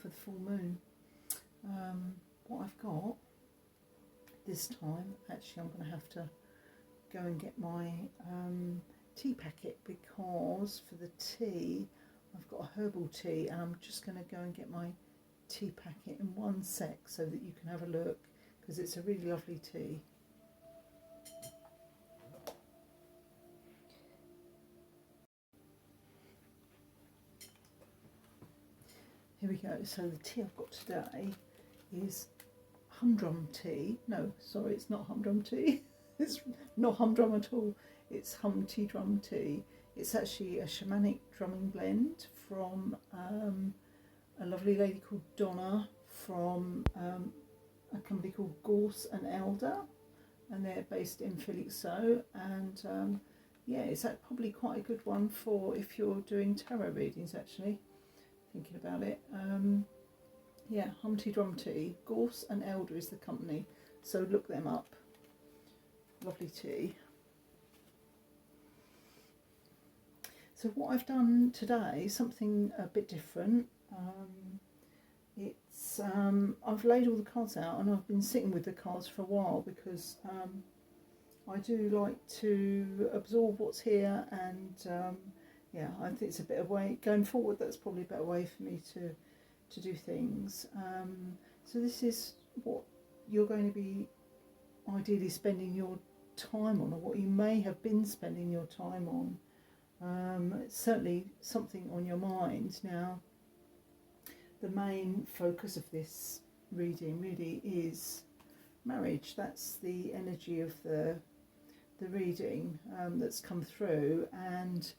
for the full moon. What I've got this time, actually I'm going to have to go and get my tea packet, because for the tea I've got a herbal tea, and I'm just going to go and get my tea packet in one sec so that you can have a look, because it's a really lovely tea. Here we go. So the tea I've got today is humdrum tea. No, sorry, it's not humdrum tea. It's not humdrum at all. It's Tea Drum Tea. It's actually a shamanic drumming blend from a lovely lady called Donna from a company called Gorse and Elder, and they're based in Felixstowe. And yeah, it's probably quite a good one for if you're doing tarot readings, actually. Thinking about it. Yeah, Tea Drum Tea. Gorse and Elder is the company, so look them up. Lovely tea. So what I've done today, something a bit different. I've laid all the cards out, and I've been sitting with the cards for a while, because I do like to absorb what's here, and yeah, I think it's a better way going forward. That's probably a better way for me to do things. So this is what you're going to be ideally spending your time on, or what you may have been spending your time on. It's certainly something on your mind. Now, the main focus of this reading really is marriage. That's the energy of the reading that's come through, and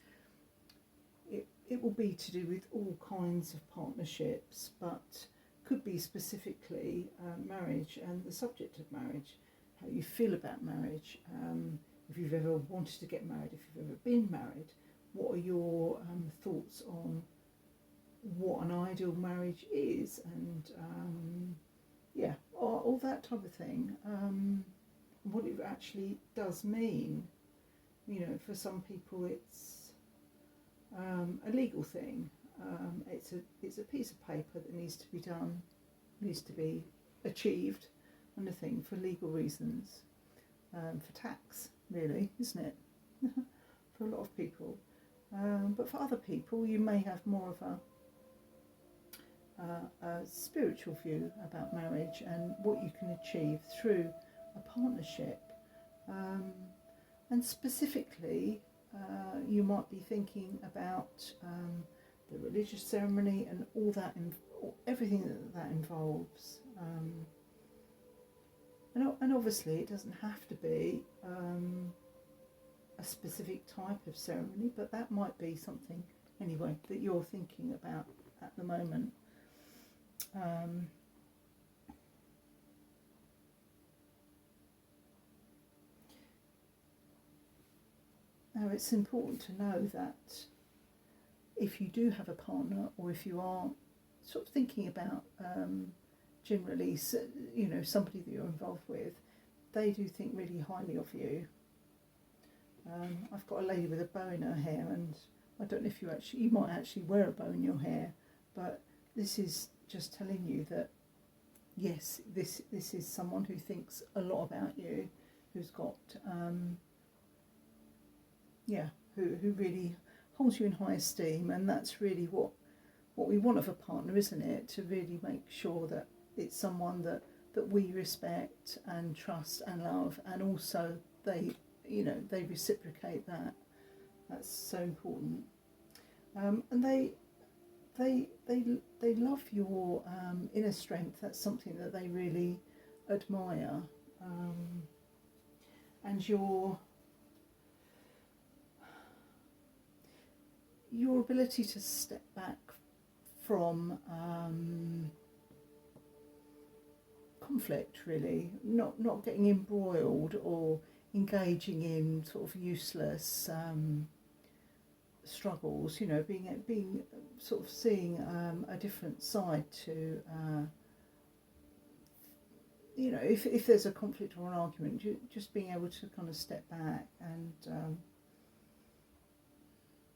it will be to do with all kinds of partnerships, but could be specifically marriage and the subject of marriage, how you feel about marriage, if you've ever wanted to get married, if you've ever been married, what are your thoughts on what an ideal marriage is, and yeah, all that type of thing, what it actually does mean. You know, for some people it's a legal thing. It's a piece of paper that needs to be done, needs to be achieved, and a thing for legal reasons, for tax, really, isn't it? For a lot of people, but for other people, you may have more of a spiritual view about marriage and what you can achieve through a partnership, and specifically. You might be thinking about the religious ceremony and all that, everything that involves. And obviously, it doesn't have to be a specific type of ceremony, but that might be something anyway that you're thinking about at the moment. Now, it's important to know that if you do have a partner, or if you are sort of thinking about generally, you know, somebody that you're involved with, they do think really highly of you. I've got a lady with a bow in her hair, and I don't know if you might actually wear a bow in your hair, but this is just telling you that yes, this is someone who thinks a lot about you, who's got yeah, who really holds you in high esteem, and that's really what we want of a partner, isn't it? To really make sure that it's someone that we respect and trust and love, and also they reciprocate that. That's so important. And they love your inner strength. That's something that they really admire, and your ability to step back from conflict, really, not getting embroiled or engaging in sort of useless struggles. You know, being sort of seeing a different side to. You know, if there's a conflict or an argument, just being able to kind of step back and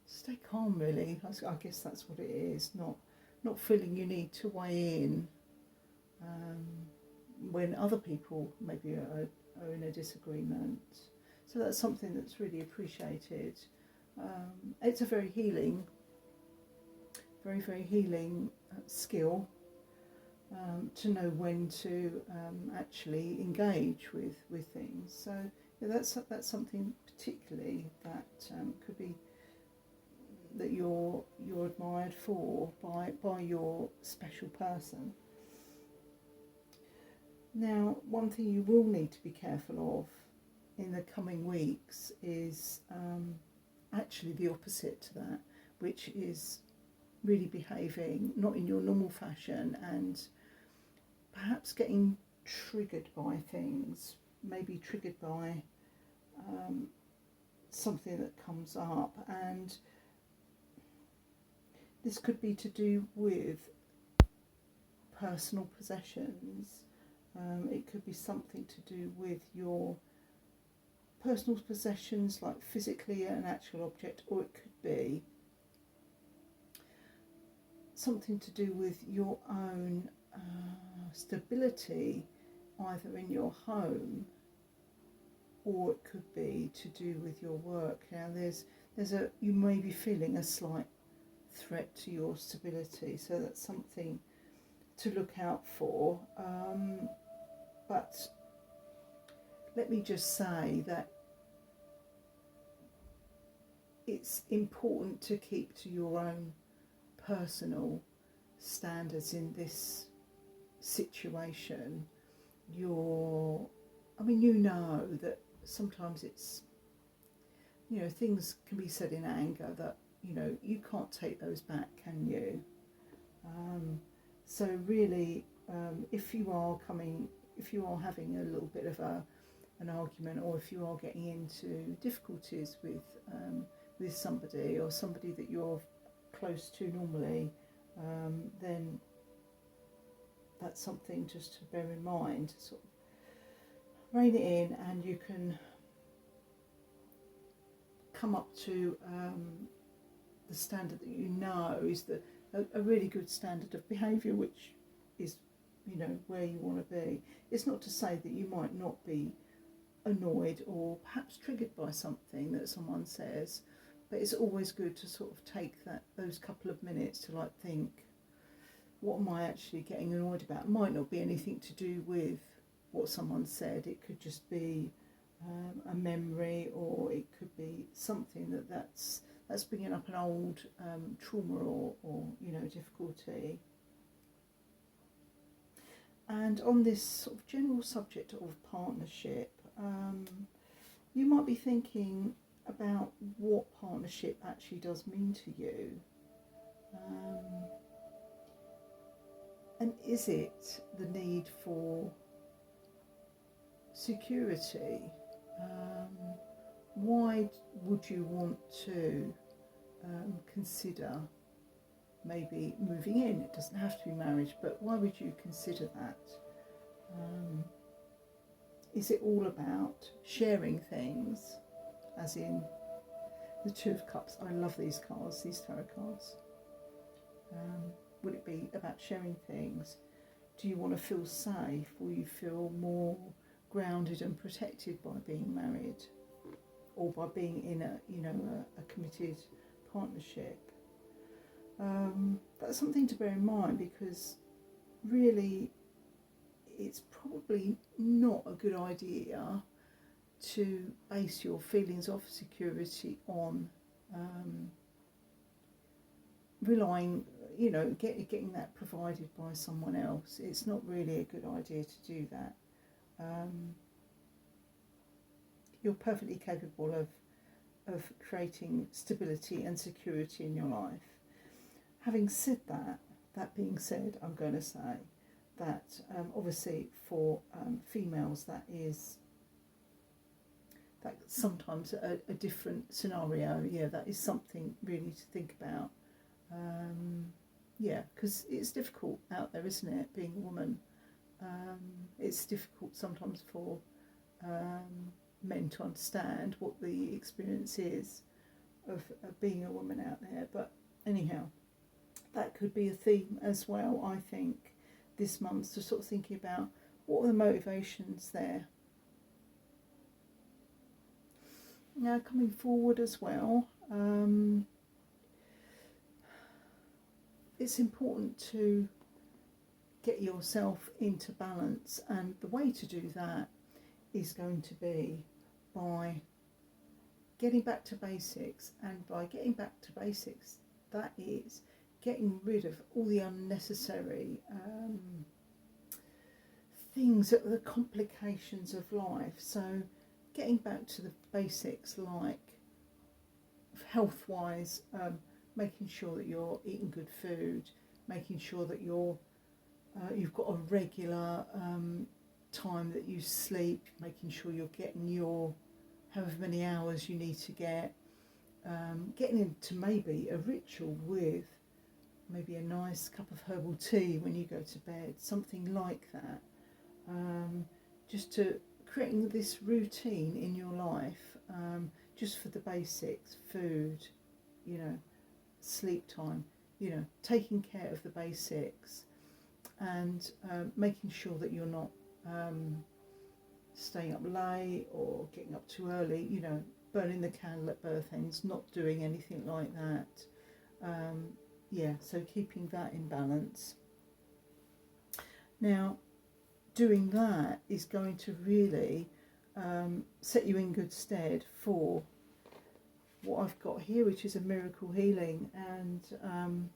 stay calm, really. I guess that's what it is. Not not feeling you need to weigh in when other people maybe are in a disagreement. So that's something that's really appreciated. It's a very healing, very healing skill to know when to actually engage with things. So yeah, that's something particularly that could be that you're admired for by your special person. Now, one thing you will need to be careful of in the coming weeks is actually the opposite to that, which is really behaving not in your normal fashion and perhaps getting triggered by things, maybe triggered by something that comes up, and this could be to do with personal possessions. It could be something to do with your personal possessions, like physically an actual object, or it could be something to do with your own stability, either in your home, or it could be to do with your work. Now you may be feeling a slight threat to your stability, so that's something to look out for. But let me just say that it's important to keep to your own personal standards in this situation. You know that sometimes it's, things can be said in anger that, you can't take those back, can you? So really, if you are having a little bit of an argument, or if you are getting into difficulties with somebody, or somebody that you're close to normally, then that's something just to bear in mind. Sort of rein it in, and you can come up to the standard that you know is a really good standard of behaviour, which is, where you want to be. It's not to say that you might not be annoyed or perhaps triggered by something that someone says, but it's always good to sort of take those couple of minutes to think, what am I actually getting annoyed about? It might not be anything to do with what someone said. It could just be a memory, or it could be something that's bringing up an old trauma or difficulty. And on this sort of general subject of partnership, you might be thinking about what partnership actually does mean to you. And is it the need for security? Why would you want to consider maybe moving in? It doesn't have to be marriage, but why would you consider that? Is it all about sharing things, as in the Two of Cups? I love these cards, these tarot cards. Would it be about sharing things? Do you want to feel safe? Will you feel more grounded and protected by being married, or by being in a committed partnership? That's something to bear in mind, because really it's probably not a good idea to base your feelings of security on relying, getting that provided by someone else. It's not really a good idea to do that. You're perfectly capable of creating stability and security in your life. Having said that being said, I'm going to say that obviously for females that's sometimes a different scenario. Yeah, that is something really to think about. Because it's difficult out there, isn't it, being a woman? It's difficult sometimes for men to understand what the experience is of being a woman out there. But anyhow, that could be a theme as well, I think, this month, so sort of thinking about what are the motivations there. Now coming forward as well, it's important to get yourself into balance, and the way to do that is going to be by getting back to basics. And by getting back to basics, that is getting rid of all the unnecessary things that are the complications of life. So getting back to the basics, like health-wise, making sure that you're eating good food, making sure that you've got a regular time that you sleep, making sure you're getting your however many hours you need to get, getting into maybe a ritual with maybe a nice cup of herbal tea when you go to bed, something like that, just to creating this routine in your life, just for the basics, food, sleep time, taking care of the basics, and making sure that you're not staying up late or getting up too early, burning the candle at both ends, not doing anything like that. So keeping that in balance. Now, doing that is going to really set you in good stead for what I've got here, which is a miracle healing. And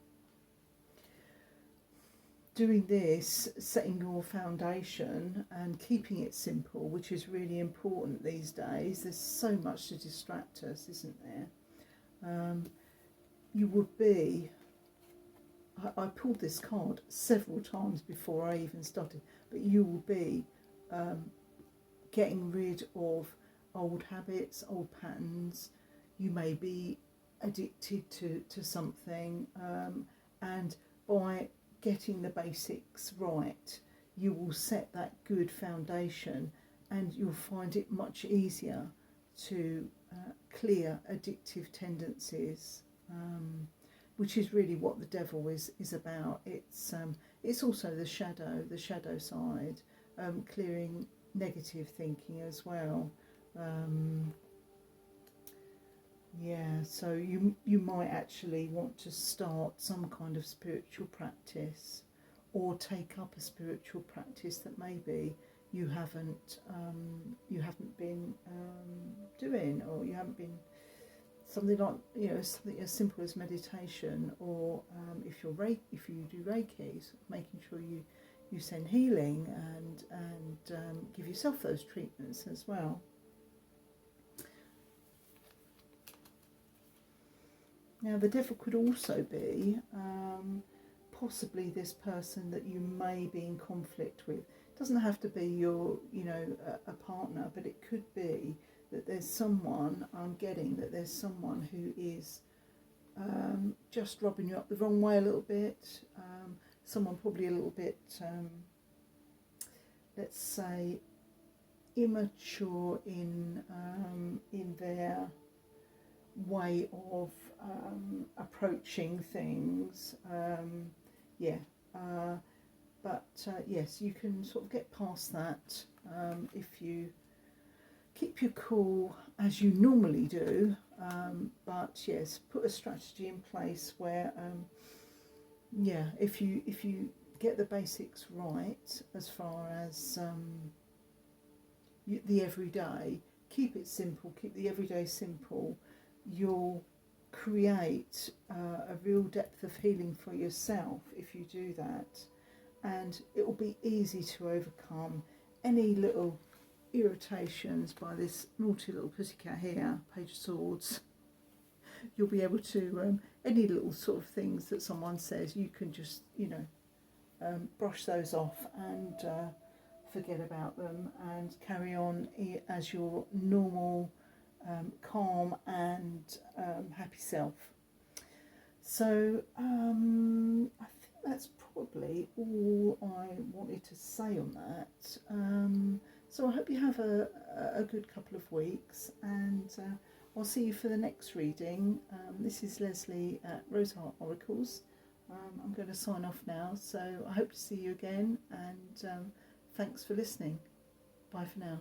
doing this, setting your foundation and keeping it simple, which is really important these days. There's so much to distract us, isn't there? You would be, I pulled this card several times before I even started, but you will be getting rid of old habits, old patterns. You may be addicted to something, and by getting the basics right, you will set that good foundation, and you'll find it much easier to clear addictive tendencies, which is really what the devil is about. It's also the shadow side, clearing negative thinking as well. So you might actually want to start some kind of spiritual practice, or take up a spiritual practice that maybe you haven't been doing, or you haven't been, something like something as simple as meditation, or if you do Reiki, making sure you send healing and give yourself those treatments as well. Now, the devil could also be possibly this person that you may be in conflict with. It doesn't have to be your, a partner, but it could be that there's someone, I'm getting that there's someone who is just rubbing you up the wrong way a little bit. Someone probably a little bit, let's say, immature in their way of approaching things. Yes, you can sort of get past that if you keep your cool as you normally do, but yes, put a strategy in place where if you get the basics right, as far as the everyday, keep it simple, keep the everyday simple, you'll create a real depth of healing for yourself if you do that, and it will be easy to overcome any little irritations by this naughty little pussycat here, Page of Swords. You'll be able to, any little sort of things that someone says, you can just, brush those off and forget about them and carry on as your normal, calm and happy self. So I think that's probably all I wanted to say on that. So I hope you have a good couple of weeks, and I'll see you for the next reading. This is Leslie at Roseheart Oracles. I'm going to sign off now, so I hope to see you again, and thanks for listening. Bye for now.